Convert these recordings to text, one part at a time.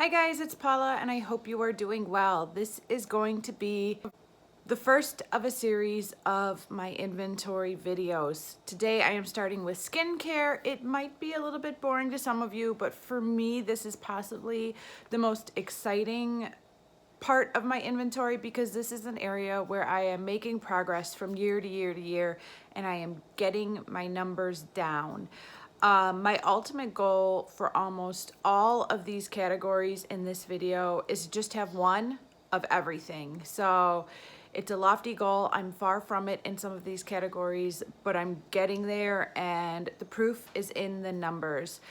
Hi guys, it's Paula and I hope you are doing well. This is going to be the first of a series of my inventory videos. Today I am starting with skincare. It might be a little bit boring to some of you, but for me this is possibly the most exciting part of my inventory because this is an area where I am making progress from year to year to year and I am getting my numbers down. My ultimate goal for almost all of these categories in this video is to just have one of everything. So it's a lofty goal. I'm far from it in some of these categories, but I'm getting there and the proof is in the numbers.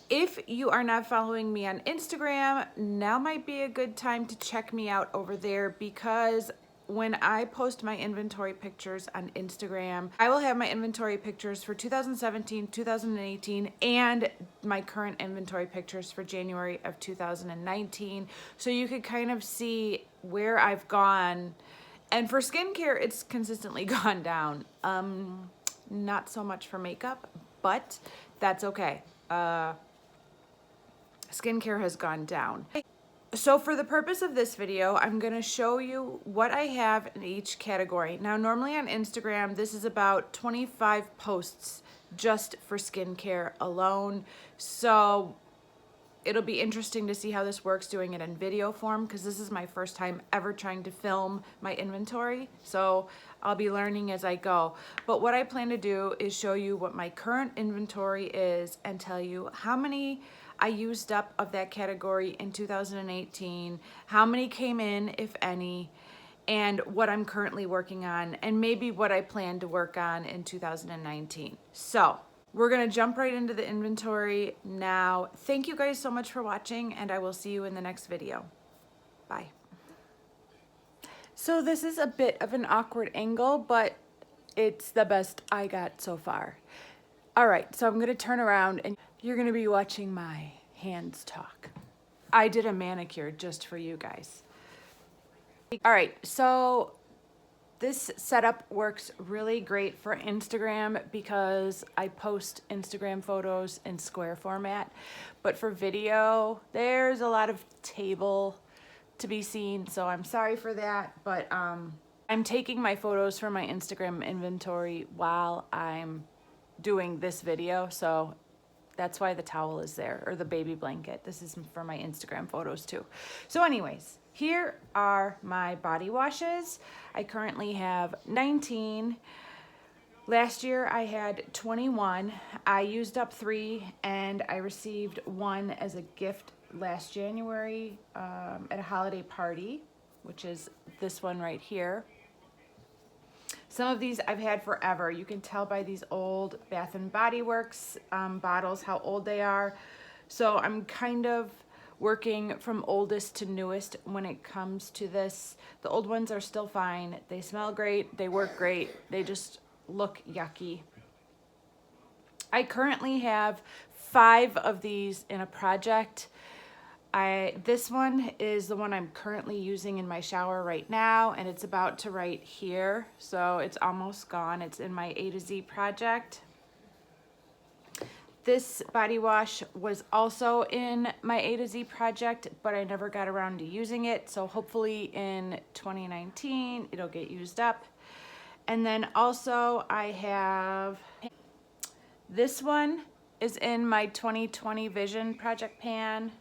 If you are not following me on Instagram, now might be a good time to check me out over there because when I post my inventory pictures on Instagram, I will have my inventory pictures for 2017, 2018, and my current inventory pictures for January of 2019. So you could kind of see where I've gone. And for skincare, it's consistently gone down. Not so much for makeup, but that's okay. Skincare has gone down. So for the purpose of this video, I'm gonna show you what I have in each category. Now, normally on Instagram, this is about 25 posts just for skincare alone. So it'll be interesting to see how this works doing it in video form because this is my first time ever trying to film my inventory. So I'll be learning as I go. But what I plan to do is show you what my current inventory is and tell you how many I used up of that category in 2018, how many came in, if any, and what I'm currently working on, and maybe what I plan to work on in 2019. So we're gonna jump right into the inventory now. Thank you guys so much for watching, and I will see you in the next video. Bye. So this is a bit of an awkward angle, but it's the best I got so far. All right, so I'm gonna turn around and you're gonna be watching my hands talk. I did a manicure just for you guys. All right, so this setup works really great for Instagram because I post Instagram photos in square format, but for video, there's a lot of table to be seen, so I'm sorry for that, but I'm taking my photos from my Instagram inventory while I'm doing this video, so that's why the towel is there, or the baby blanket. This is for my Instagram photos too. So anyways, here are my body washes. I currently have 19. Last year I had 21. I used up 3 and I received 1 as a gift last January at a holiday party, which is this one right here. Some of these I've had forever. You can tell by these old Bath and Body Works bottles how old they are. So I'm kind of working from oldest to newest when it comes to this. The old ones are still fine. They smell great. They work great. They just look yucky. I currently have 5 of these in a project. This one is the one I'm currently using in my shower right now, and it's about to right here, so it's almost gone. It's in my A to Z project. This body wash was also in my A to Z project, but I never got around to using it, so hopefully in 2019 it'll get used up. And then also I have this one is in my 2020 Vision Project pan.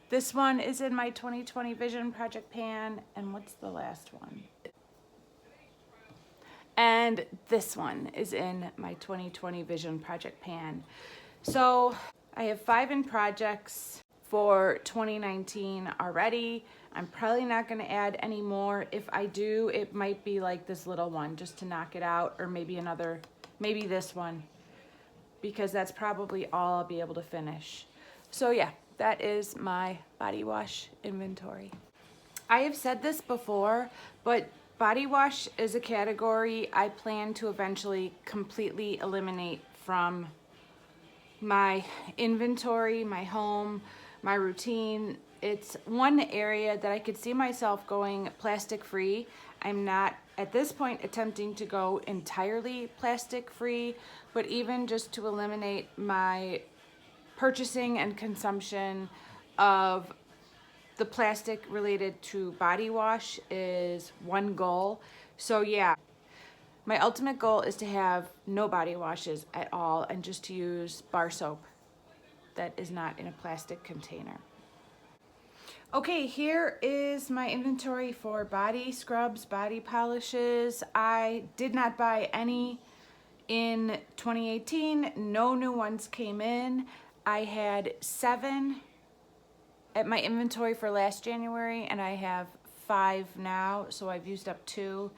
This one is in my 2020 Vision Project pan, and what's the last one? And this one is in my 2020 Vision Project pan. So I have 5 in projects for 2019 already. I'm probably not gonna add any more. If I do, it might be like this little one just to knock it out, or maybe another, maybe this one, because that's probably all I'll be able to finish. So yeah, that is my body wash inventory. I have said this before, but body wash is a category I plan to eventually completely eliminate from my inventory, my home, my routine. It's one area that I could see myself going plastic free. I'm not at this point attempting to go entirely plastic free, but even just to eliminate my purchasing and consumption of the plastic related to body wash is one goal. So yeah, my ultimate goal is to have no body washes at all and just to use bar soap that is not in a plastic container. Okay, here is my inventory for body scrubs, body polishes. I did not buy any in 2018. No new ones came in. I had 7 at my inventory for last January and I have 5 now, so I've used up 2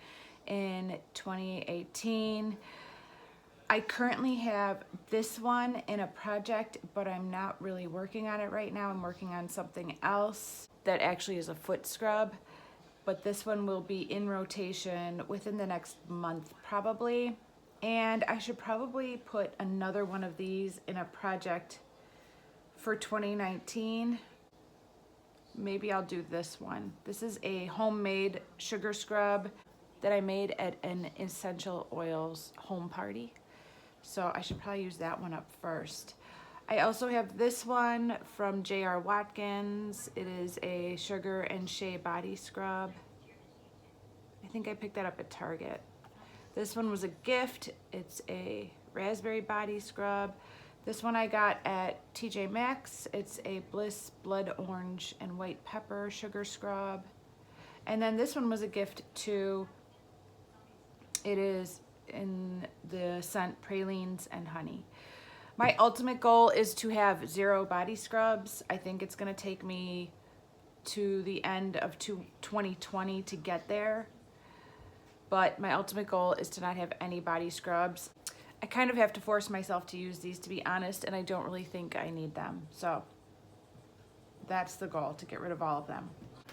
in 2018. I currently have this one in a project, but I'm not really working on it right now. I'm working on something else that actually is a foot scrub, but this one will be in rotation within the next month probably. And I should probably put another one of these in a project for 2019. Maybe I'll do this one. This is a homemade sugar scrub that I made at an essential oils home party. So I should probably use that one up first. I also have this one from J.R. Watkins. It is a sugar and shea body scrub. I think I picked that up at Target. This one was a gift. It's a raspberry body scrub. This one I got at TJ Maxx. It's a Bliss blood orange and white pepper sugar scrub. And then this one was a gift too. It is in the scent pralines and honey. My ultimate goal is to have 0 body scrubs. I think it's gonna take me to the end of 2020 to get there. But my ultimate goal is to not have any body scrubs. I kind of have to force myself to use these, to be honest, and I don't really think I need them. So that's the goal, to get rid of all of them.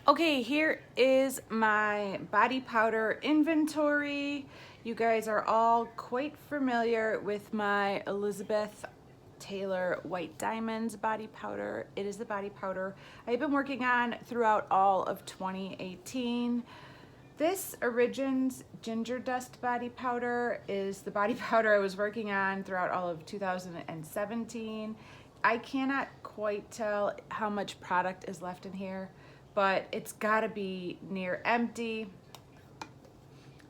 Okay, here is my body powder inventory. You guys are all quite familiar with my Elizabeth Taylor White Diamonds body powder. It is the body powder I've been working on throughout all of 2018. This Origins Ginger Dust body powder is the body powder I was working on throughout all of 2017. I cannot quite tell how much product is left in here, but it's gotta be near empty.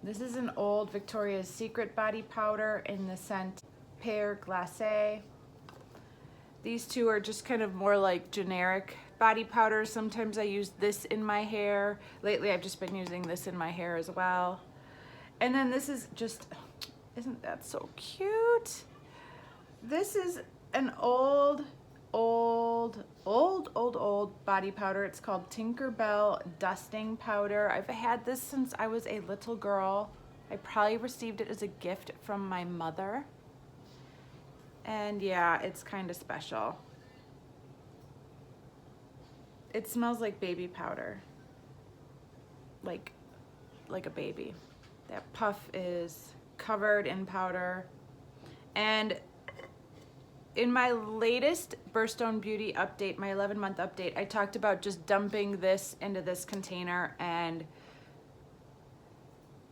This is an old Victoria's Secret body powder in the scent Pear Glacé. These two are just kind of more like generic body powders. Sometimes I use this in my hair. Lately I've just been using this in my hair as well. And then this is just, isn't that so cute? This is an old body powder. It's called Tinkerbell Dusting Powder. I've had this since I was a little girl. I probably received it as a gift from my mother. And yeah, it's kind of special. It smells like baby powder. Like a baby. That puff is covered in powder. And in my latest Birthstone Beauty update, my 11-month update, I talked about just dumping this into this container and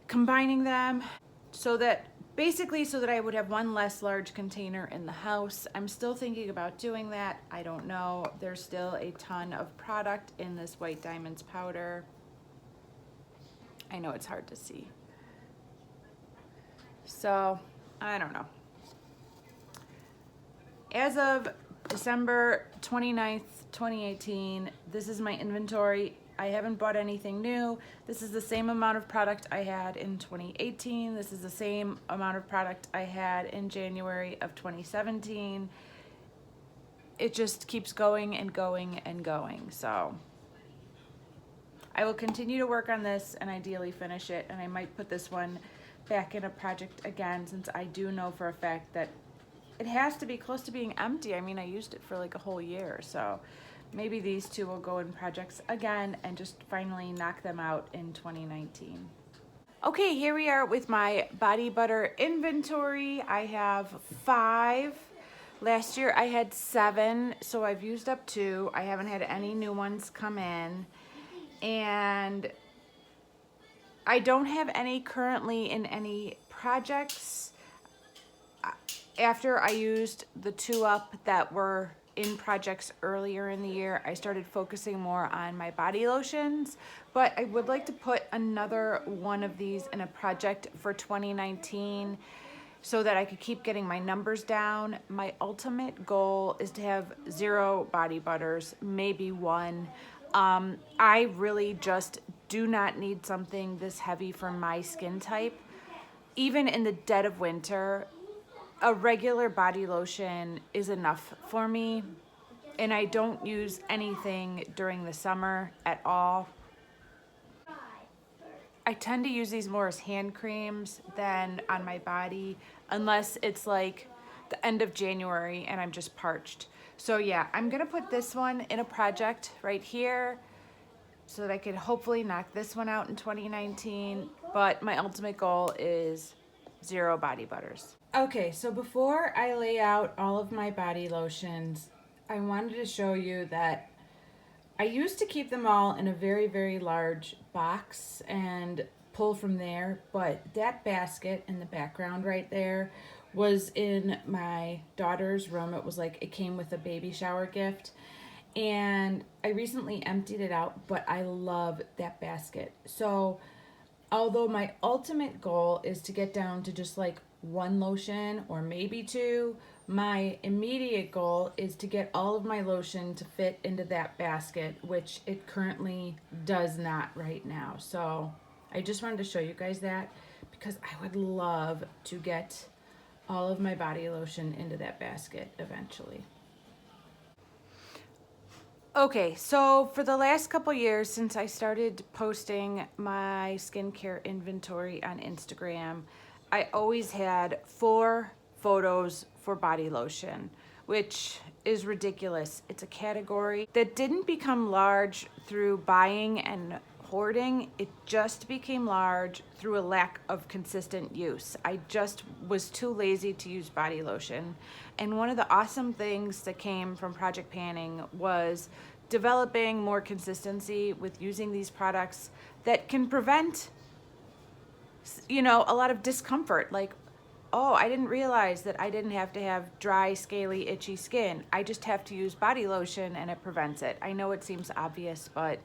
combining them so that I would have one less large container in the house. I'm still thinking about doing that. I don't know. There's still a ton of product in this White Diamonds powder. I know it's hard to see. So, I don't know. As of December 29th, 2018, this is my inventory. I haven't bought anything new. This is the same amount of product I had in 2018. This is the same amount of product I had in January of 2017. It just keeps going and going and going. So I will continue to work on this and ideally finish it. And I might put this one back in a project again, since I do know for a fact that it has to be close to being empty. I mean, I used it for like a whole year, so maybe these two will go in projects again and just finally knock them out in 2019. Okay, here we are with my body butter inventory. I have 5. Last year I had 7, so I've used up 2. I haven't had any new ones come in. And I don't have any currently in any projects. After I used the 2 up that were in projects earlier in the year, I started focusing more on my body lotions, but I would like to put another one of these in a project for 2019 so that I could keep getting my numbers down. My ultimate goal is to have 0 body butters, maybe 1. I really just do not need something this heavy for my skin type. Even in the dead of winter, a regular body lotion is enough for me, and I don't use anything during the summer at all. I tend to use these more as hand creams than on my body, unless it's like the end of January and I'm just parched. So yeah, I'm gonna put this one in a project right here so that I could hopefully knock this one out in 2019, but my ultimate goal is 0 body butters. Okay, so before I lay out all of my body lotions, I wanted to show you that I used to keep them all in a very, very large box and pull from there, but that basket in the background right there was in my daughter's room. It was like it came with a baby shower gift, and I recently emptied it out, but I love that basket. So although my ultimate goal is to get down to just like 1 lotion or maybe 2, my immediate goal is to get all of my lotion to fit into that basket, which it currently does not right now. So I just wanted to show you guys that because I would love to get all of my body lotion into that basket eventually. Okay, so for the last couple years since I started posting my skincare inventory on Instagram, I always had 4 photos for body lotion, which is ridiculous. It's a category that didn't become large through buying and hoarding. It just became large through a lack of consistent use. I just was too lazy to use body lotion. And one of the awesome things that came from Project Panning was developing more consistency with using these products that can prevent, you know, a lot of discomfort. Like, oh, I didn't realize that I didn't have to have dry, scaly, itchy skin. I just have to use body lotion and it prevents it. I know it seems obvious, but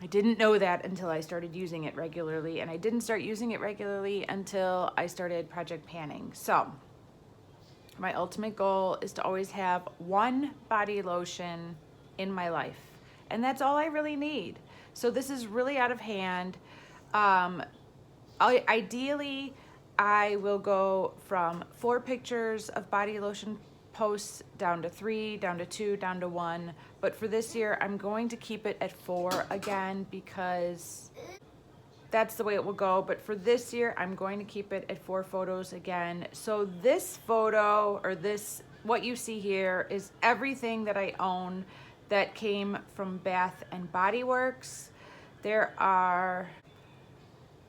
I didn't know that until I started using it regularly, and I didn't start using it regularly until I started Project Panning. So my ultimate goal is to always have 1 body lotion in my life, and that's all I really need. So this is really out of hand. Ideally, I will go from 4 pictures of body lotion posts down to 3, down to 2, down to 1. But for this year, I'm going to keep it at 4 again because that's the way it will go. But for this year, I'm going to keep it at 4 photos again. So this photo, or this, what you see here, is everything that I own that came from Bath and Body Works. There are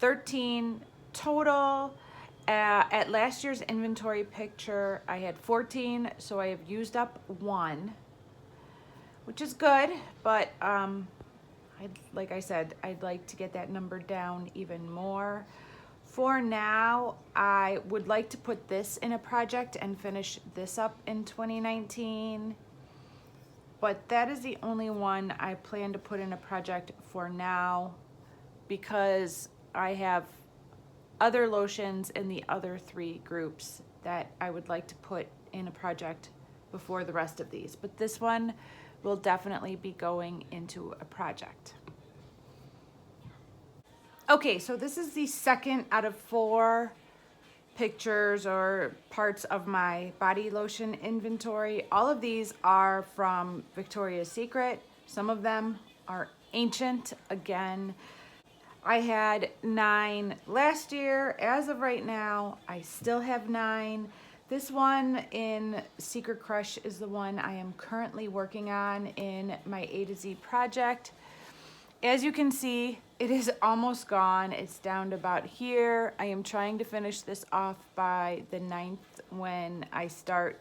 13 total. At last year's inventory picture, I had 14, so I have used up 1, which is good, but like I said, I'd like to get that number down even more. For now, I would like to put this in a project and finish this up in 2019, but that is the only one I plan to put in a project for now because I have other lotions in the other 3 groups that I would like to put in a project before the rest of these. But this one will definitely be going into a project. Okay, so this is the second out of 4 pictures or parts of my body lotion inventory. All of these are from Victoria's Secret. Some of them are ancient. Again, I had 9 last year. As of right now, I still have 9. This one in Secret Crush is the one I am currently working on in my A to Z project. As you can see, it is almost gone. It's down to about here. I am trying to finish this off by the 9th when I start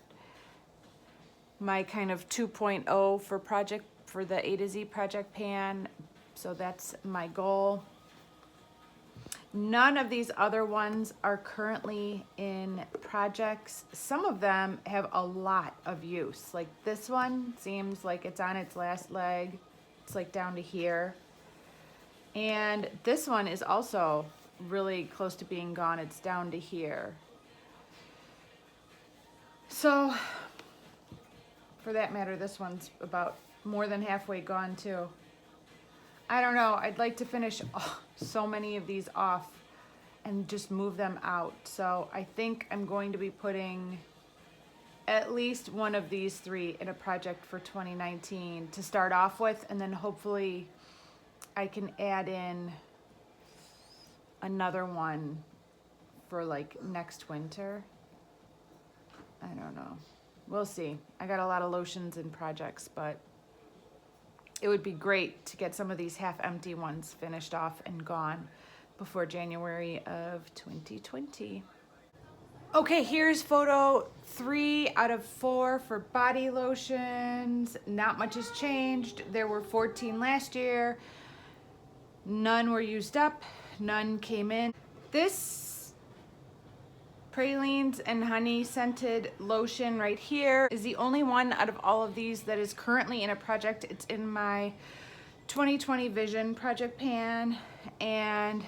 my kind of 2.0 for the A to Z Project Pan. So that's my goal. None of these other ones are currently in projects. Some of them have a lot of use. Like this one seems like it's on its last leg. It's like down to here. And this one is also really close to being gone. It's down to here. So for that matter, this one's about more than halfway gone too. I don't know, I'd like to finish so many of these off and just move them out. So I think I'm going to be putting at least one of these three in a project for 2019 to start off with, and then hopefully I can add in another one for like next winter. I don't know. We'll see. I got a lot of lotions in projects, but it would be great to get some of these half-empty ones finished off and gone before January of 2020. Okay, here's photo 3 out of 4 for body lotions. Not much has changed. There were 14 last year. None were used up. None came in. This pralines and honey scented lotion right here is the only one out of all of these that is currently in a project. It's in my 2020 Vision project pan, and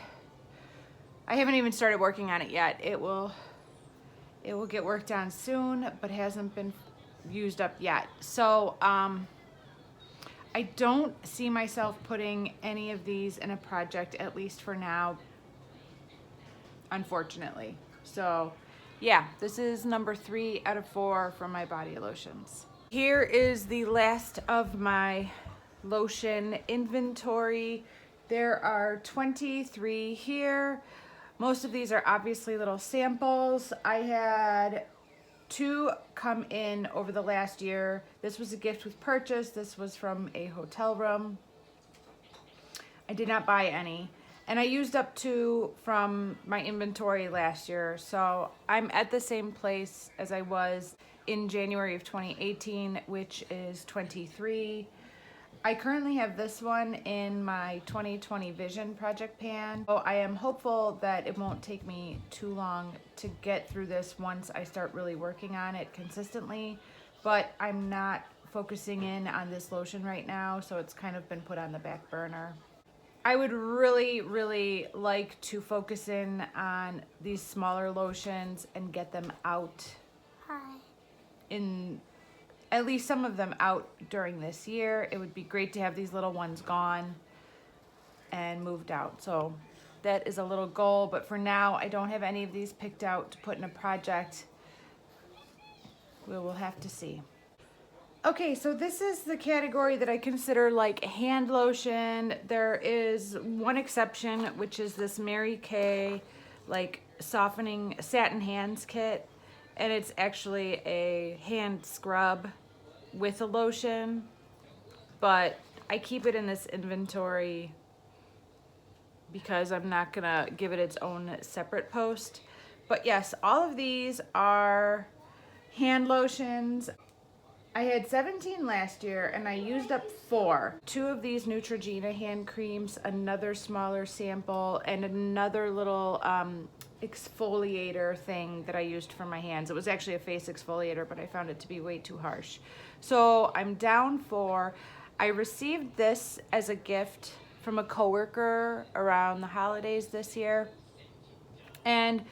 I haven't even started working on it yet. It will get worked on soon, but hasn't been used up yet. So I don't see myself putting any of these in a project, at least for now, unfortunately. So yeah, this is number 3 out of 4 for my body lotions. Here is the last of my lotion inventory. There are 23 here. Most of these are obviously little samples. I had 2 come in over the last year. This was a gift with purchase. This was from a hotel room. I did not buy any. And I used up 2 from my inventory last year. So I'm at the same place as I was in January of 2018, which is 23. I currently have this one in my 2020 Vision project pan. So I am hopeful that it won't take me too long to get through this once I start really working on it consistently. But I'm not focusing in on this lotion right now, so it's kind of been put on the back burner. I would really, really like to focus in on these smaller lotions and get them out. In at least some of them out during this year. It would be great to have these little ones gone and moved out. So that is a little goal, but for now I don't have any of these picked out to put in a project. We will have to see. Okay, so this is the category that I consider like hand lotion. There is one exception, which is this Mary Kay like softening satin hands kit. And it's actually a hand scrub with a lotion, but I keep it in this inventory because I'm not gonna give it its own separate post. But yes, all of these are hand lotions. I had 17 last year and I used up 4. 2 of these Neutrogena hand creams, another smaller sample, and another little exfoliator thing that I used for my hands. It was actually a face exfoliator, but I found it to be way too harsh. So I'm down 4. I received this as a gift from a coworker around the holidays this year, and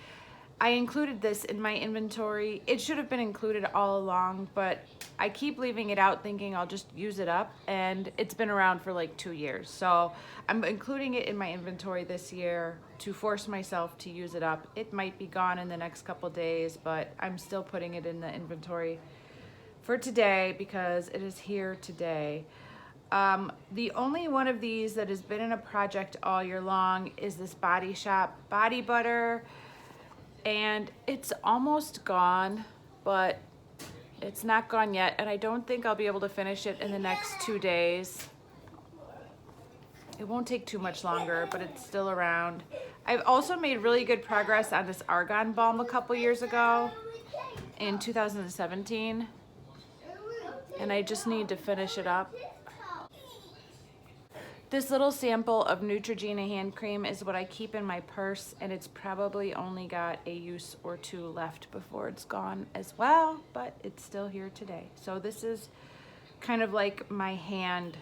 I included this in my inventory. It should have been included all along, but I keep leaving it out thinking I'll just use it up, and it's been around for like 2 years. So I'm including it in my inventory this year to force myself to use it up. It might be gone in the next couple days, but I'm still putting it in the inventory for today because it is here today. The only one of these that has been in a project all year long is this Body Shop body butter. And it's almost gone, but it's not gone yet, and I don't think I'll be able to finish it in the next 2 days. It won't take too much longer, but it's still around. I've also made really good progress on this argan balm a couple years ago in 2017, and I just need to finish it up. This little sample of Neutrogena hand cream is what I keep in my purse, and it's probably only got a use or two left before it's gone as well, but it's still here today. So this is kind of like my hand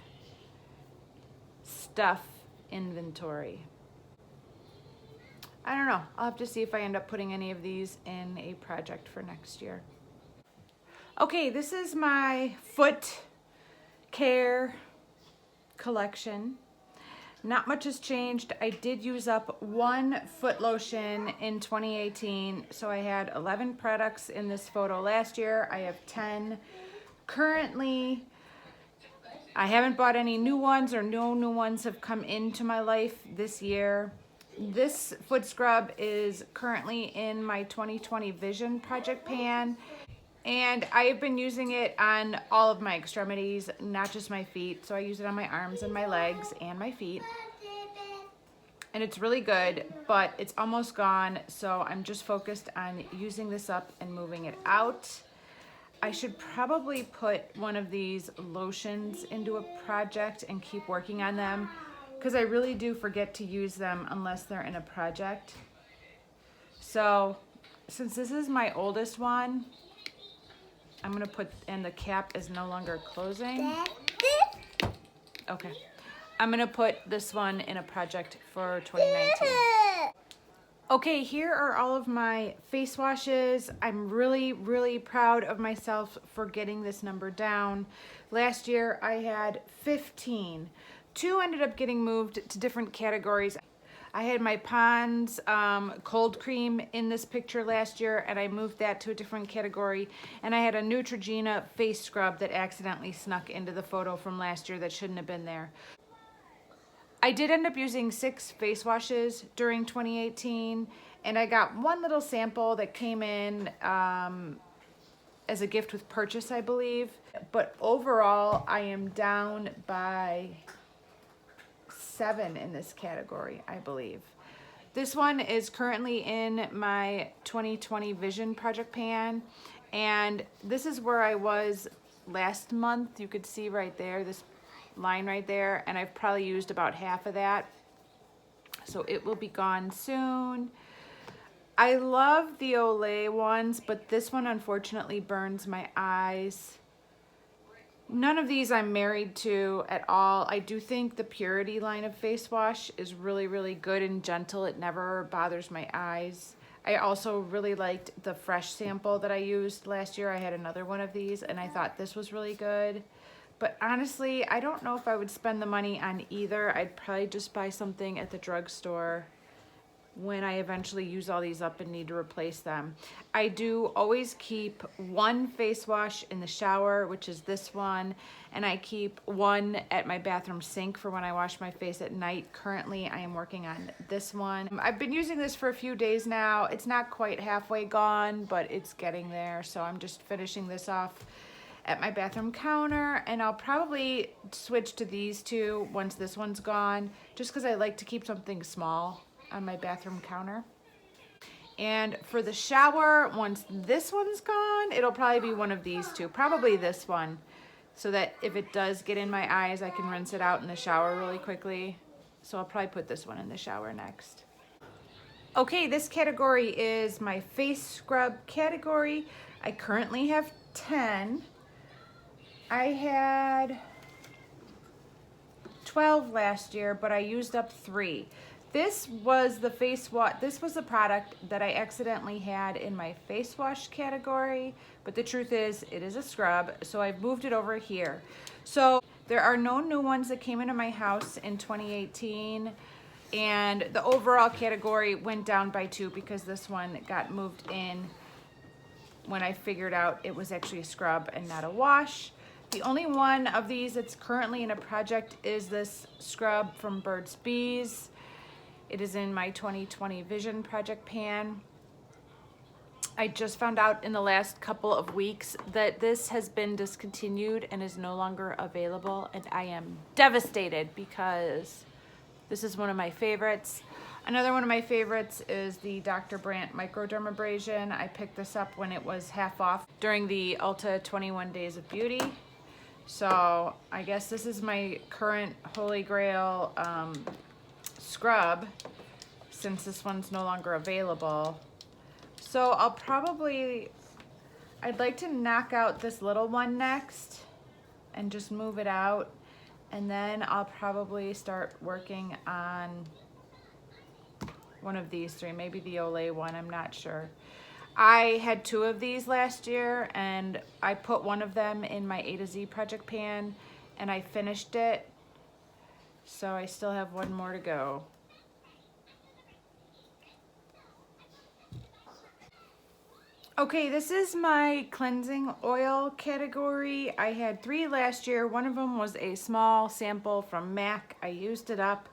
stuff inventory. I don't know. I'll have to see if I end up putting any of these in a project for next year. Okay, this is my foot care collection. Not much has changed. I did use up one foot lotion in 2018, so I had 11 products in this photo last year. I have 10 currently. I haven't bought any new ones, or no new ones have come into my life this year. This foot scrub is currently in my 2020 Vision Project pan, and I've been using it on all of my extremities, not just my feet. So I use it on my arms and my legs and my feet. And it's really good, but it's almost gone, so I'm just focused on using this up and moving it out. I should probably put one of these lotions into a project and keep working on them, because I really do forget to use them unless they're in a project. So since this is my oldest one, I'm gonna put, and the cap is no longer closing. Okay. I'm gonna put this one in a project for 2019. Okay, here are all of my face washes. I'm really, really proud of myself for getting this number down. Last year I had 15. 2 ended up getting moved to different categories. I had my Pond's cold cream in this picture last year, and I moved that to a different category. And I had a Neutrogena face scrub that accidentally snuck into the photo from last year that shouldn't have been there. I did end up using 6 face washes during 2018, and I got one little sample that came in as a gift with purchase, I believe. But overall, I am down by 7 in this category, I believe. This one is currently in my 2020 Vision Project pan, and this is where I was last month. You could see right there, this line right there, and I've probably used about half of that, so it will be gone soon. I love the Olay ones, but this one unfortunately burns my eyes. None of these I'm married to at all. I do think the Purity line of face wash is really, really good and gentle. It never bothers my eyes. I also really liked the Fresh sample that I used last year. I had another one of these, and I thought this was really good. But honestly, I don't know if I would spend the money on either. I'd probably just buy something at the drugstore when I eventually use all these up and need to replace them. I do always keep one face wash in the shower, which is this one, and I keep one at my bathroom sink for when I wash my face at night. Currently, I am working on this one. I've been using this for a few days now. It's not quite halfway gone, but it's getting there, so I'm just finishing this off at my bathroom counter, and I'll probably switch to these two once this one's gone, just because I like to keep something small on my bathroom counter. And for the shower, once this one's gone, it'll probably be one of these two, probably this one, so that if it does get in my eyes, I can rinse it out in the shower really quickly. So I'll probably put this one in the shower next. Okay, this category is my face scrub category. I currently have 10. I had 12 last year, but I used up 3. This was the face wash. This was the product that I accidentally had in my face wash category, but the truth is it is a scrub, so I've moved it over here. So there are no new ones that came into my house in 2018, and the overall category went down by 2 because this one got moved in when I figured out it was actually a scrub and not a wash. The only one of these that's currently in a project is this scrub from Burt's Bees. It is in my 2020 Vision Project pan. I just found out in the last couple of weeks that this has been discontinued and is no longer available, and I am devastated because this is one of my favorites. Another one of my favorites is the Dr. Brandt Microdermabrasion. I picked this up when it was half off during the Ulta 21 Days of Beauty. So I guess this is my current Holy Grail scrub, since this one's no longer available. So I'd like to knock out this little one next and just move it out. And then I'll probably start working on one of these three, maybe the Olay one, I'm not sure. I had 2 of these last year, and I put one of them in my A to Z project pan, and I finished it. So I still have 1 more to go. Okay, this is my cleansing oil category. I had 3 last year. One of them was a small sample from MAC. I used it up.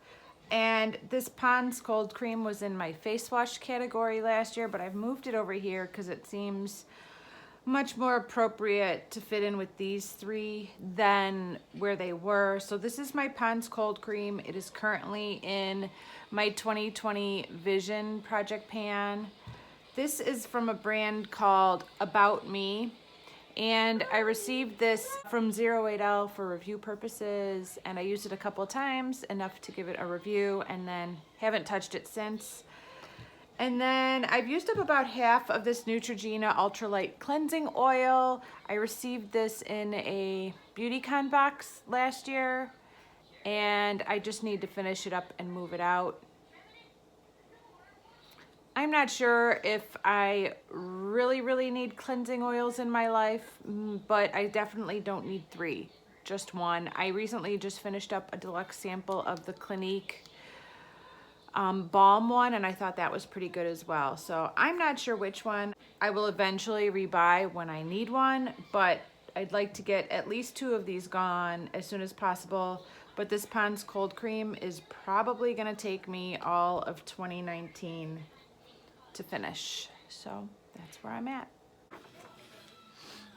And this Pond's Cold Cream was in my face wash category last year, but I've moved it over here because it seems much more appropriate to fit in with these 3 than where they were. So this is my Pond's Cold Cream. It is currently in my 2020 Vision project pan. This is from a brand called About Me, and I received this from 08L for review purposes, and I used it a couple of times, enough to give it a review, and then haven't touched it since. And then I've used up about half of this Neutrogena Ultralight Cleansing Oil. I received this in a BeautyCon box last year, and I just need to finish it up and move it out. I'm not sure if I really need cleansing oils in my life, but I definitely don't need 3, just 1. I recently just finished up a deluxe sample of the Clinique balm one, and I thought that was pretty good as well. So I'm not sure which one I will eventually rebuy when I need one, but I'd like to get at least 2 of these gone as soon as possible. But this Pond's Cold Cream is probably gonna take me all of 2019 to finish. So that's where I'm at.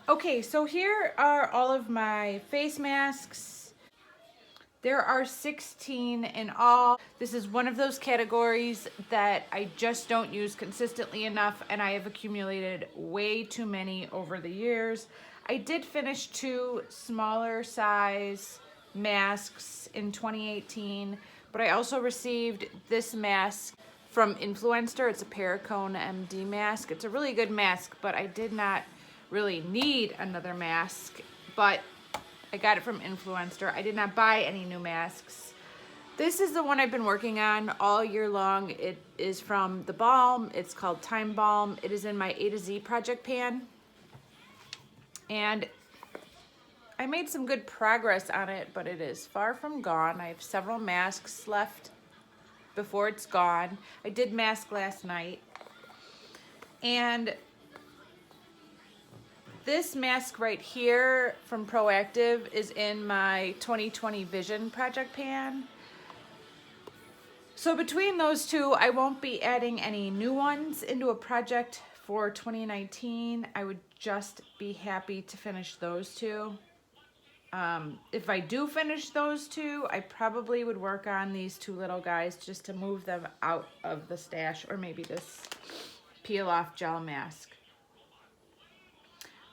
Okay, so here are all of my face masks. There are 16 in all. This is one of those categories that I just don't use consistently enough, and I have accumulated way too many over the years. I did finish 2 smaller size masks in 2018, but I also received this mask from Influencer. It's a Paracone MD mask. It's a really good mask, but I did not really need another mask, but I got it from Influencer. I did not buy any new masks. This is the one I've been working on all year long. It is from the Balm. It's called Time Balm. It is in my A to Z project pan, and I made some good progress on it, but it is far from gone. I have several masks left before it's gone. I did mask last night, and this mask right here from Proactive is in my 2020 Vision project pan. So between those 2, I won't be adding any new ones into a project for 2019. I would just be happy to finish those 2. If I do finish those 2, I probably would work on these 2 little guys just to move them out of the stash, or maybe this peel off gel mask.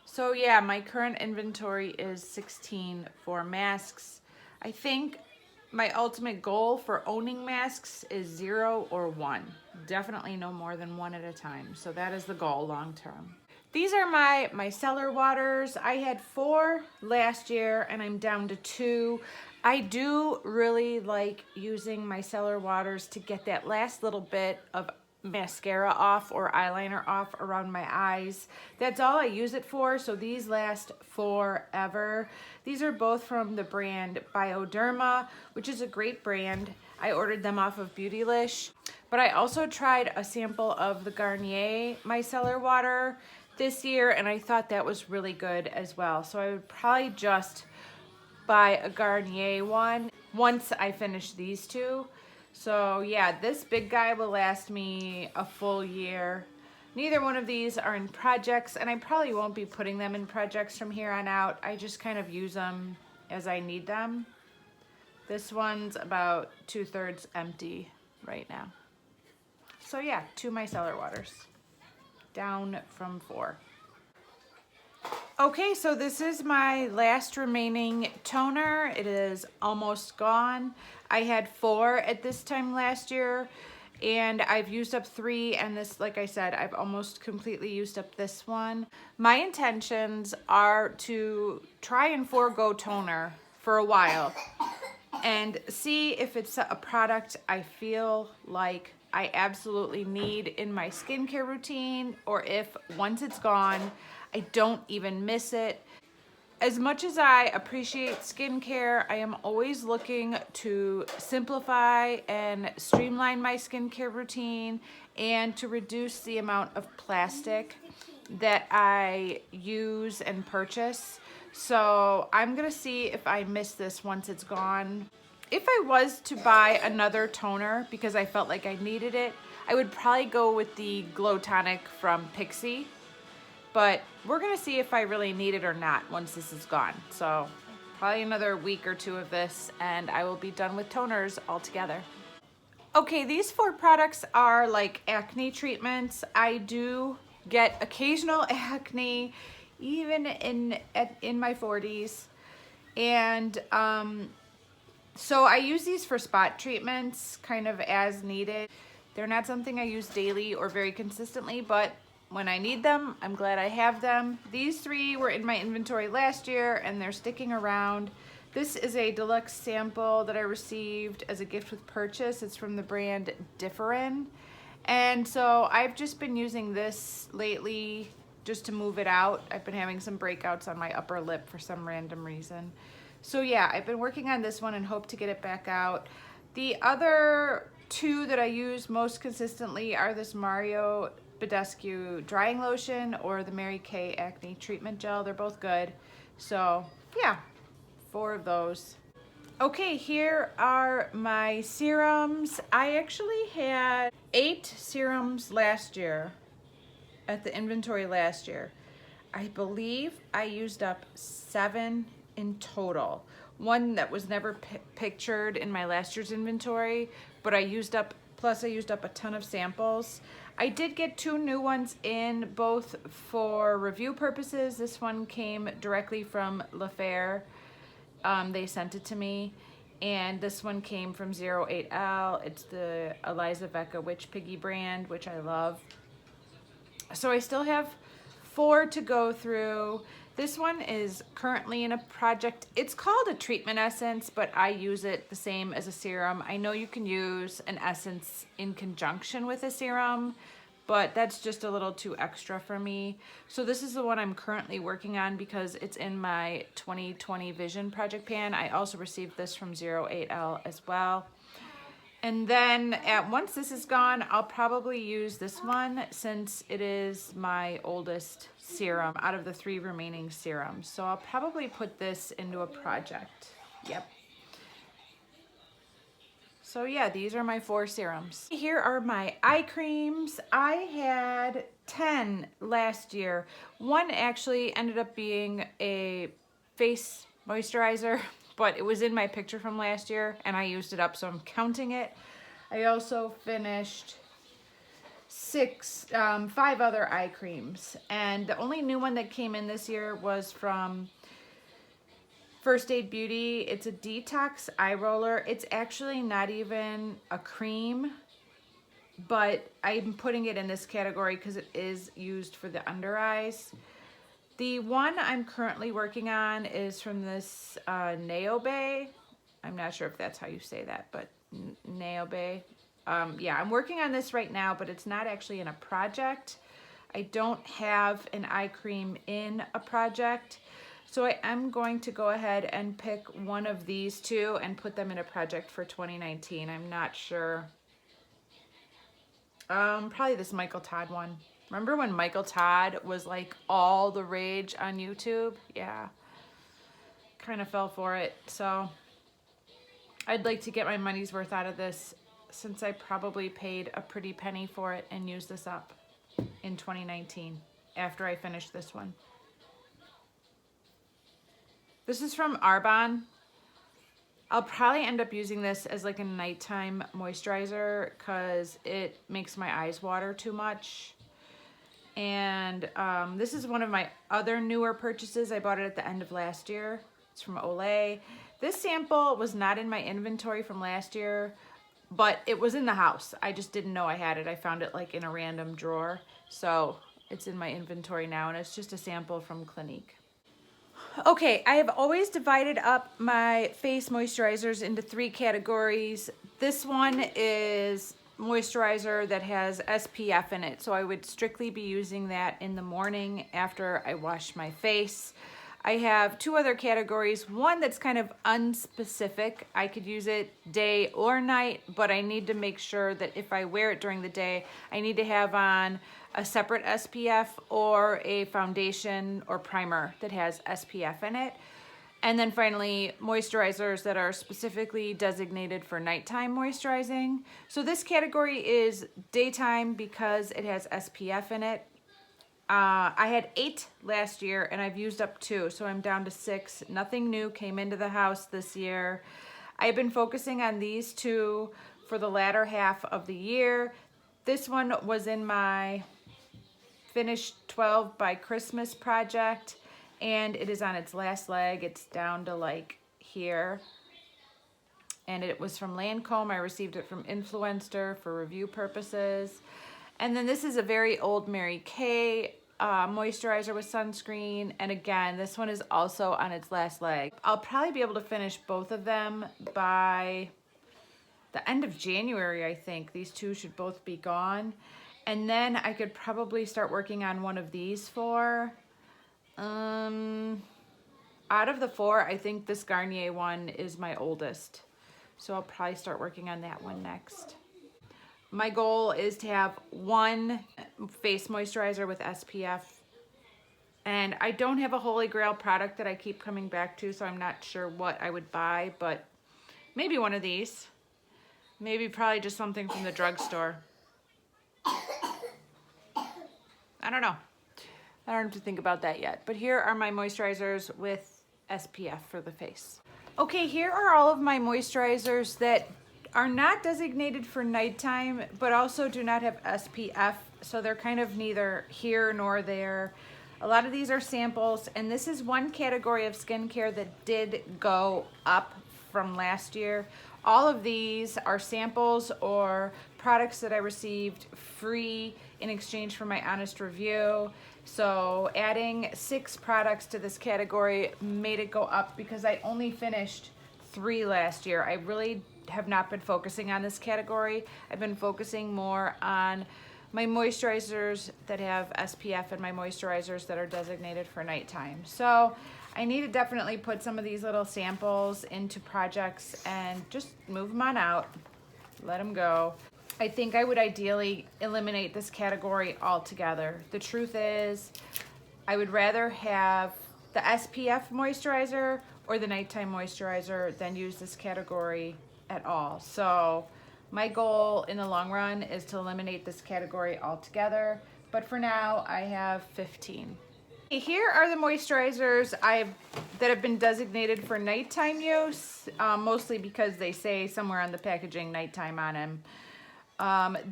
So yeah, my current inventory is 16 for masks. I think my ultimate goal for owning masks is 0 or 1. Definitely no more than 1 at a time. So that is the goal long term. These are my Micellar waters. I had 4 last year and I'm down to 2. I do really like using Micellar waters to get that last little bit of mascara off or eyeliner off around my eyes. That's all I use it for, so these last forever. These are both from the brand Bioderma, which is a great brand. I ordered them off of Beautylish, but I also tried a sample of the Garnier Micellar water this year, and I thought that was really good as well. So I would probably just buy a Garnier one once I finish these 2. So yeah, this big guy will last me a full year. Neither one of these are in projects, and I probably won't be putting them in projects from here on out. I just kind of use them as I need them. This one's about 2/3 empty right now. So yeah, 2 micellar waters, down from 4. Okay, so this is my last remaining toner. It is almost gone. I had 4 at this time last year, and I've used up 3, and this, like I said, I've almost completely used up this one. My intentions are to try and forego toner for a while and see if it's a product I feel like I absolutely need in my skincare routine, or if once it's gone, I don't even miss it. As much as I appreciate skincare, I am always looking to simplify and streamline my skincare routine and to reduce the amount of plastic that I use and purchase. So I'm gonna see if I miss this once it's gone. If I was to buy another toner because I felt like I needed it, I would probably go with the Glow Tonic from Pixi. But we're gonna see if I really need it or not once this is gone. So probably another week or 2 of this and I will be done with toners altogether. Okay, these 4 products are like acne treatments. I do get occasional acne even in my 40s. And so I use these for spot treatments kind of as needed. They're not something I use daily or very consistently, but when I need them, I'm glad I have them. These 3 were in my inventory last year and they're sticking around. This is a deluxe sample that I received as a gift with purchase. It's from the brand Differin. And so I've just been using this lately just to move it out. I've been having some breakouts on my upper lip for some random reason. So yeah, I've been working on this one and hope to get it back out. The other 2 that I use most consistently are this Mario Badescu drying lotion or the Mary Kay acne treatment gel. They're both good. So yeah, 4 of those. Okay, here are my serums. I actually had 8 serums last year at the inventory last year. I believe I used up 7 in total. One that was never pictured in my last year's inventory, but I used up a ton of samples. I did get 2 new ones in, both for review purposes. This one came directly from LaFair. They sent it to me. And this one came from 08L. It's the Eliza Vecca Witch Piggy brand, which I love. So I still have 4 to go through. This one is currently in a project. It's called a treatment essence, but I use it the same as a serum. I know you can use an essence in conjunction with a serum, but that's just a little too extra for me. So this is the one I'm currently working on because it's in my 2020 Vision project pan. I also received this from 08L as well. And then once this is gone, I'll probably use this one since it is my oldest serum out of the 3 remaining serums. So I'll probably put this into a project. Yep. So yeah, these are my 4 serums. Here are my eye creams. I had 10 last year. One actually ended up being a face moisturizer, but it was in my picture from last year and I used it up, so I'm counting it. I also finished 5 other eye creams, and the only new one that came in this year was from First Aid Beauty. It's a detox eye roller. It's actually not even a cream, but I'm putting it in this category because it is used for the under eyes. The one I'm currently working on is from this Neobe. I'm not sure if that's how you say that, but Neobe. Yeah, I'm working on this right now, but it's not actually in a project. I don't have an eye cream in a project. So I am going to go ahead and pick one of these 2 and put them in a project for 2019. I'm not sure. Probably this Michael Todd one. Remember when Michael Todd was like all the rage on YouTube? Yeah, kind of fell for it. So I'd like to get my money's worth out of this since I probably paid a pretty penny for it and use this up in 2019 after I finish this one. This is from Arbonne. I'll probably end up using this as like a nighttime moisturizer because it makes my eyes water too much. And this is one of my other newer purchases. I bought it at the end of last year. It's from Olay. This sample was not in my inventory from last year, but it was in the house. I just didn't know I had it. I found it like in a random drawer. So it's in my inventory now, and it's just a sample from Clinique. Okay, I have always divided up my face moisturizers into 3 categories. This one is moisturizer that has SPF in it, so I would strictly be using that in the morning after I wash my face. I have 2 other categories, one that's kind of unspecific. I could use it day or night, but I need to make sure that if I wear it during the day, I need to have on a separate SPF or a foundation or primer that has SPF in it. And then finally, moisturizers that are specifically designated for nighttime moisturizing. So this category is daytime because it has SPF in it. I had 8 last year and I've used up 2, so I'm down to 6. Nothing new came into the house this year. I've been focusing on these 2 for the latter half of the year. This one was in my Finish 12 by Christmas project, and it is on its last leg. It's down to like here. And it was from Lancome. I received it from Influencer for review purposes. And then this is a very old Mary Kay moisturizer with sunscreen. And again, this one is also on its last leg. I'll probably be able to finish both of them by the end of January, I think. These 2 should both be gone. And then I could probably start working on one of these 4. Out of the 4, I think this Garnier one is my oldest. So I'll probably start working on that one next. My goal is to have 1 face moisturizer with SPF. And I don't have a holy grail product that I keep coming back to, so I'm not sure what I would buy, but maybe one of these. Maybe probably just something from the drugstore. I don't know. I don't have to think about that yet. But here are my moisturizers with SPF for the face. Okay, here are all of my moisturizers that are not designated for nighttime, but also do not have SPF. So they're kind of neither here nor there. A lot of these are samples, and this is one category of skincare that did go up from last year. All of these are samples or products that I received free in exchange for my honest review. So adding 6 products to this category made it go up because I only finished 3 last year. I really have not been focusing on this category. I've been focusing more on my moisturizers that have SPF and my moisturizers that are designated for nighttime. So I need to definitely put some of these little samples into projects and just move them on out, let them go. I think I would ideally eliminate this category altogether. The truth is, I would rather have the SPF moisturizer or the nighttime moisturizer than use this category at all. So my goal in the long run is to eliminate this category altogether, but for now I have 15. Here are the moisturizers that have been designated for nighttime use, mostly because they say somewhere on the packaging nighttime on them.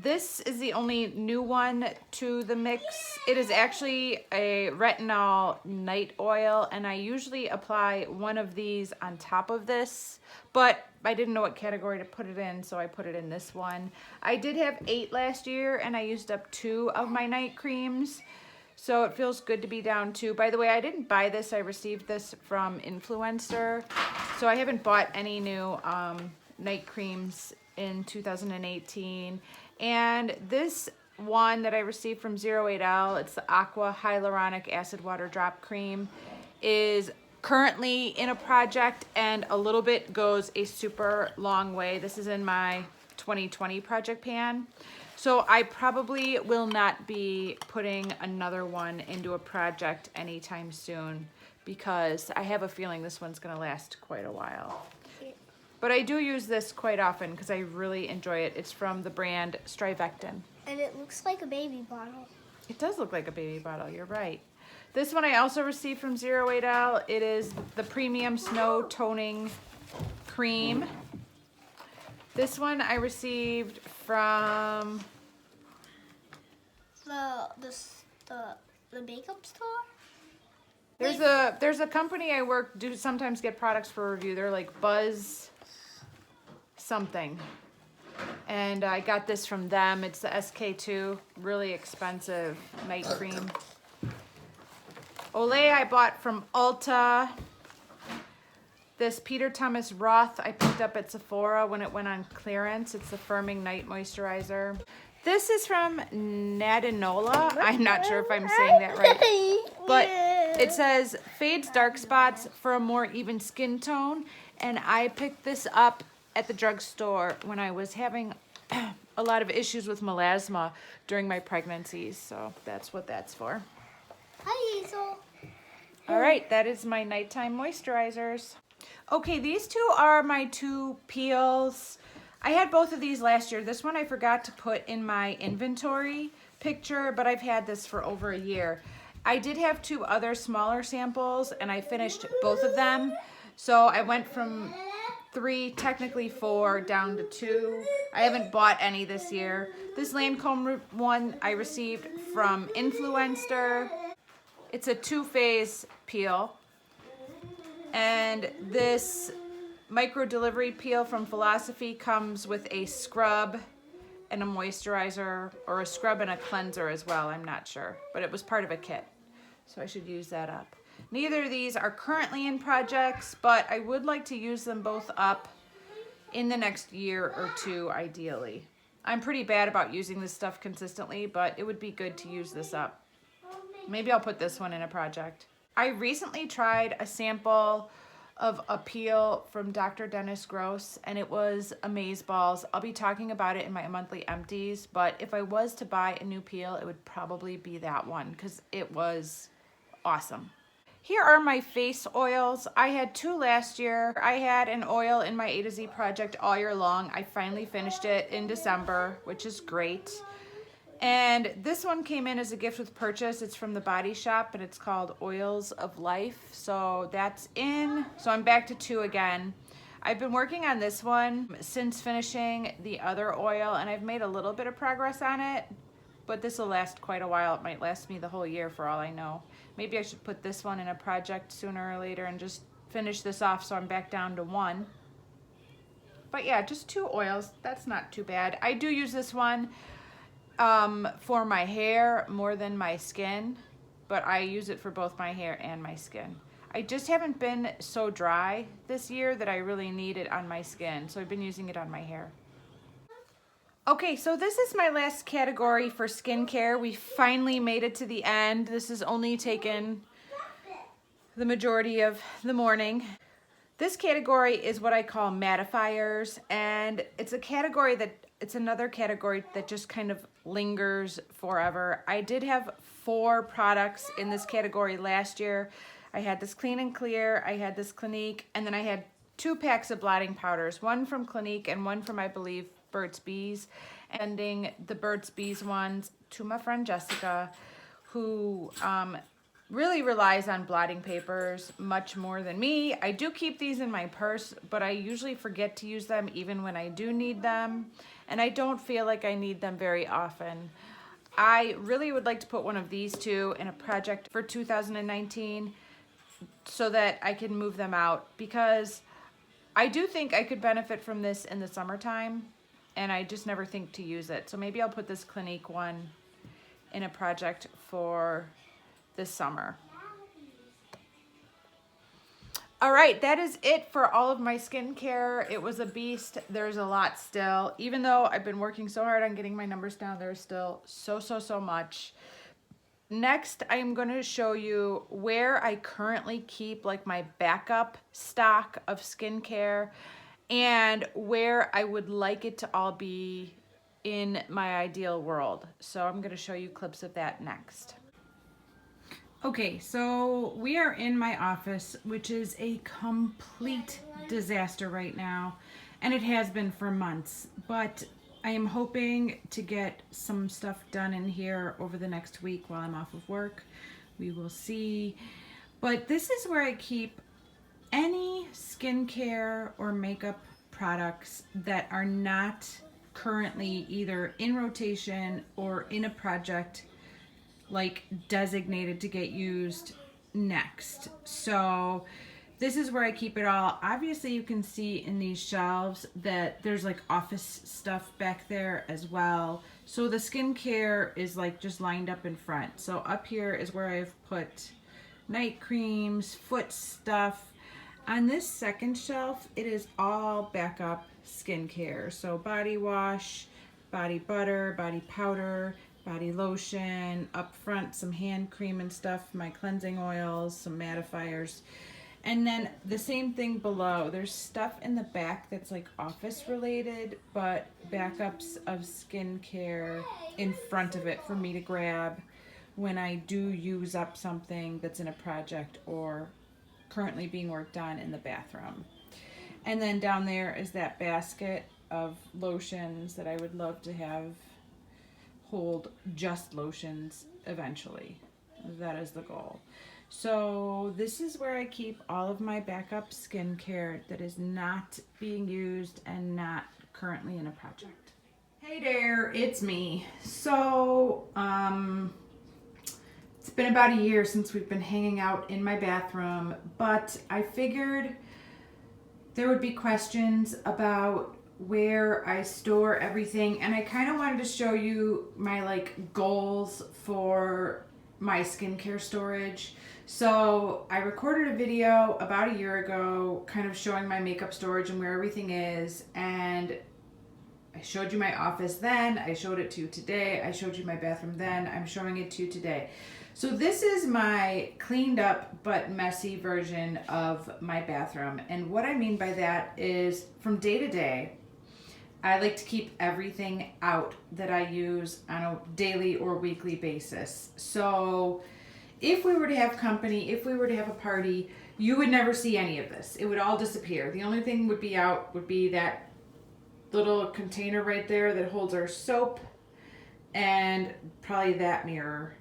This is the only new one to the mix. It is actually a retinol night oil, and I usually apply one of these on top of this, but I didn't know what category to put it in, so I put it in this one. I did have 8 last year, and I used up 2 of my night creams, so it feels good to be down 2. By the way, I didn't buy this. I received this from Influencer, so I haven't bought any new night creams in 2018. And this one that I received from 08L, it's the Aqua Hyaluronic Acid Water Drop Cream, is currently in a project, and a little bit goes a super long way. This is in my 2020 project pan. So I probably will not be putting another one into a project anytime soon because I have a feeling this one's gonna last quite a while. But I do use this quite often because I really enjoy it. It's from the brand Strivectin. And it looks like a baby bottle. It does look like a baby bottle, you're right. This one I also received from 08L. It is the Premium Snow Toning Cream. This one I received from... The The makeup store? There's a company I do sometimes get products for review. They're like Buzz something. And I got this from them. It's the SK2, really expensive night cream. Olay I bought from Ulta. This Peter Thomas Roth I picked up at Sephora when it went on clearance. It's the Firming Night Moisturizer. This is from Nadinola. I'm not sure if I'm saying that right. But it says, fades dark spots for a more even skin tone. And I picked this up at the drugstore when I was having a lot of issues with melasma during my pregnancies. So that's what that's for. Hi, Hazel. All right, that is my nighttime moisturizers. Okay, these two are my two peels. I had both of these last year. This one I forgot to put in my inventory picture, but I've had this for over a year. I did have two other smaller samples and I finished both of them. So I went from 3, technically 4, down to 2. I haven't bought any this year. This Lancome one I received from Influencer. It's a 2-phase peel. And this micro delivery peel from Philosophy comes with a scrub and a moisturizer, or a scrub and a cleanser as well, I'm not sure. But it was part of a kit, so I should use that up. Neither of these are currently in projects, but I would like to use them both up in the next year or 2, ideally. I'm pretty bad about using this stuff consistently, but it would be good to use this up. Maybe I'll put this one in a project. I recently tried a sample of a peel from Dr. Dennis Gross, and it was amazeballs. I'll be talking about it in my monthly empties, but if I was to buy a new peel, it would probably be that one because it was awesome. Here are my face oils. I had 2 last year. I had an oil in my A to Z project all year long. I finally finished it in December, which is great. And this one came in as a gift with purchase. It's from the Body Shop and it's called Oils of Life. So that's in. So I'm back to 2 again. I've been working on this one since finishing the other oil and I've made a little bit of progress on it, but this will last quite a while. It might last me the whole year for all I know. Maybe I should put this one in a project sooner or later and just finish this off so I'm back down to 1. But yeah, just 2 oils. That's not too bad. I do use this one for my hair more than my skin, but I use it for both my hair and my skin. I just haven't been so dry this year that I really need it on my skin, so I've been using it on my hair. Okay, so this is my last category for skincare. We finally made it to the end. This has only taken the majority of the morning. This category is what I call Mattifiers, and it's another category that just kind of lingers forever. I did have 4 products in this category last year. I had this Clean and Clear, I had this Clinique, and then I had 2 packs of blotting powders, one from Clinique and one from, I believe, Burt's Bees. Ending the Burt's Bees ones to my friend Jessica, who really relies on blotting papers much more than me. I do keep these in my purse, but I usually forget to use them even when I do need them, and I don't feel like I need them very often. I really would like to put one of these 2 in a project for 2019 so that I can move them out, because I do think I could benefit from this in the summertime, and I just never think to use it. So maybe I'll put this Clinique one in a project for this summer. All right, that is it for all of my skincare. It was a beast. There's a lot still. Even though I've been working so hard on getting my numbers down, there's still so much. Next, I'm going to show you where I currently keep like my backup stock of skincare and where I would like it to all be in my ideal world. So I'm going to show you clips of that next. Okay, so we are in my office, which is a complete disaster right now, and it has been for months, but I am hoping to get some stuff done in here over the next week while I'm off of work. We will see. But this is where I keep any skincare or makeup products that are not currently either in rotation or in a project like designated to get used next. So this is where I keep it all. Obviously you can see in these shelves that there's like office stuff back there as well. So the skincare is like just lined up in front. So up here is where I've put night creams, foot stuff. On this second shelf, it is all backup skincare. So body wash, body butter, body powder, body lotion, up front some hand cream and stuff, my cleansing oils, some mattifiers. And then the same thing below. There's stuff in the back that's like office related, but backups of skincare in front of it for me to grab when I do use up something that's in a project or currently being worked on in the bathroom. And then down there is that basket of lotions that I would love to have hold just lotions eventually. That is the goal. So this is where I keep all of my backup skincare that is not being used and not currently in a project. Hey there, it's me. So it's been about a year since we've been hanging out in my bathroom, but I figured there would be questions about where I store everything, and I kind of wanted to show you my like goals for my skincare storage. So I recorded a video about a year ago kind of showing my makeup storage and where everything is, and I showed you my office then, I showed it to you today, I showed you my bathroom then, I'm showing it to you today. So this is my cleaned up but messy version of my bathroom, and what I mean by that is from day to day I like to keep everything out that I use on a daily or weekly basis. So if we were to have company, if we were to have a party, you would never see any of this. It would all disappear. The only thing would be out would be that little container right there that holds our soap and probably that mirror,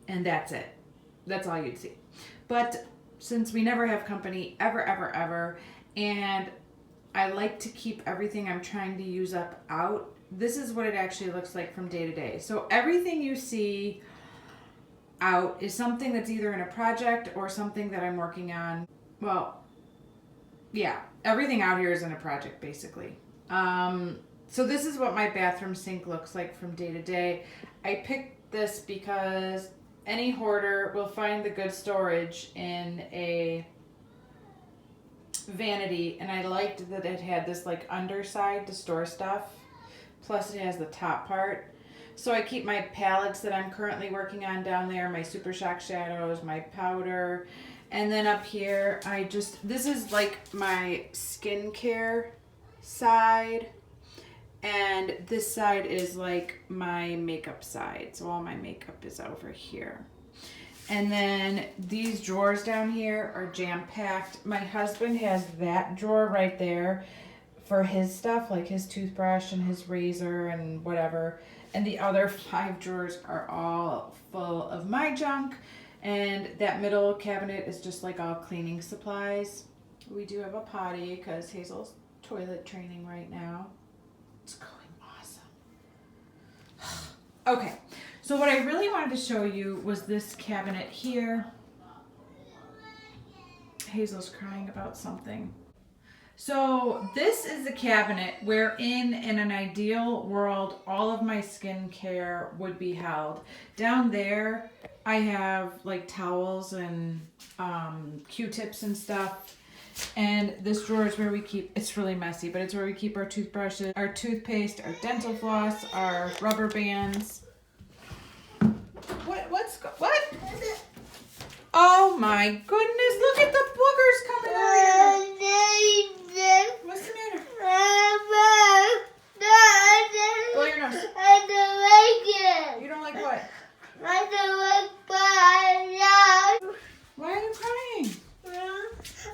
and that's it. That's all you'd see. But since we never have company ever, and I like to keep everything I'm trying to use up out, this is what it actually looks like from day to day. So everything you see out is something that's either in a project or something that I'm working on. Well, yeah, everything out here is in a project basically. So this is what my bathroom sink looks like from day to day. I picked this because any hoarder will find the good storage in a vanity, and I liked that it had this like underside to store stuff, plus it has the top part. So I keep my palettes that I'm currently working on down there, my Super Shock shadows, my powder, and then up here this is like my skincare side, and this side is like my makeup side, so all my makeup is over here. And then these drawers down here are jam-packed. My husband has that drawer right there for his stuff, like his toothbrush and his razor and whatever. And the other 5 drawers are all full of my junk. And that middle cabinet is just like all cleaning supplies. We do have a potty because Hazel's toilet training right now. It's going awesome. Okay. So what I really wanted to show you was this cabinet here. Hazel's crying about something. So this is the cabinet wherein in an ideal world all of my skincare would be held. Down there I have like towels and Q-tips and stuff. And this drawer is where we keep, it's really messy, but it's where we keep our toothbrushes, our toothpaste, our dental floss, our rubber bands. What? Oh my goodness, look at the boogers coming out. What's the matter? Blow your nose. I don't like it. You don't like what? I don't like my Why are you crying?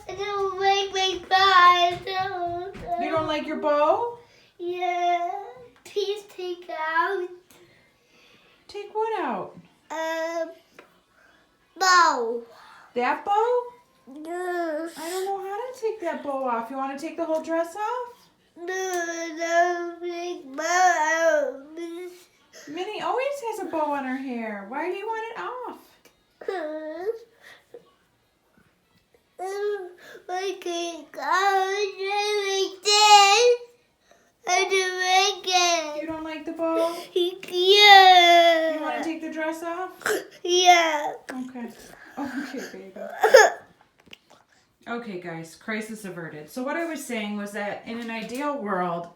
I don't like my body. You don't like your bow? Yeah. Please take out. Take what out? Bow. That bow? Yes. I don't know how to take that bow off. You want to take the whole dress off? No, big bow. Minnie always has a bow on her hair. Why do you want it off? I can go like this. I do make You don't like the bow? it. Yeah. You want to take the dress off? Yeah. Okay. Okay, baby. Okay, guys, crisis averted. So what I was saying was that in an ideal world,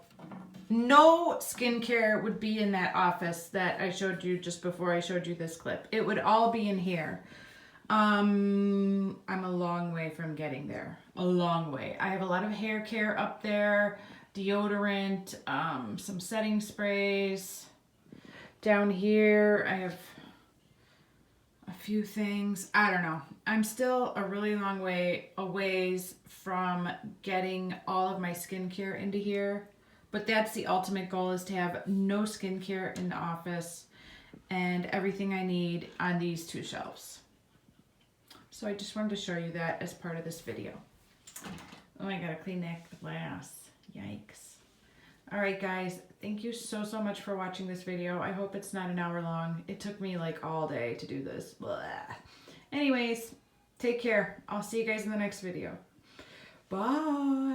no skincare would be in that office that I showed you just before I showed you this clip. It would all be in here. I'm a long way from getting there. A long way. I have a lot of hair care up there, deodorant, some setting sprays. Down here, I have a few things. I don't know. I'm still a really long way a ways from getting all of my skincare into here. But that's the ultimate goal, is to have no skincare in the office and everything I need on these two shelves. So I just wanted to show you that as part of this video. Oh, I gotta clean that glass. Yikes. All right, guys, thank you so much for watching this video. I hope it's not an hour long. It took me like all day to do this. Blah. Anyways, take care. I'll see you guys in the next video. Bye.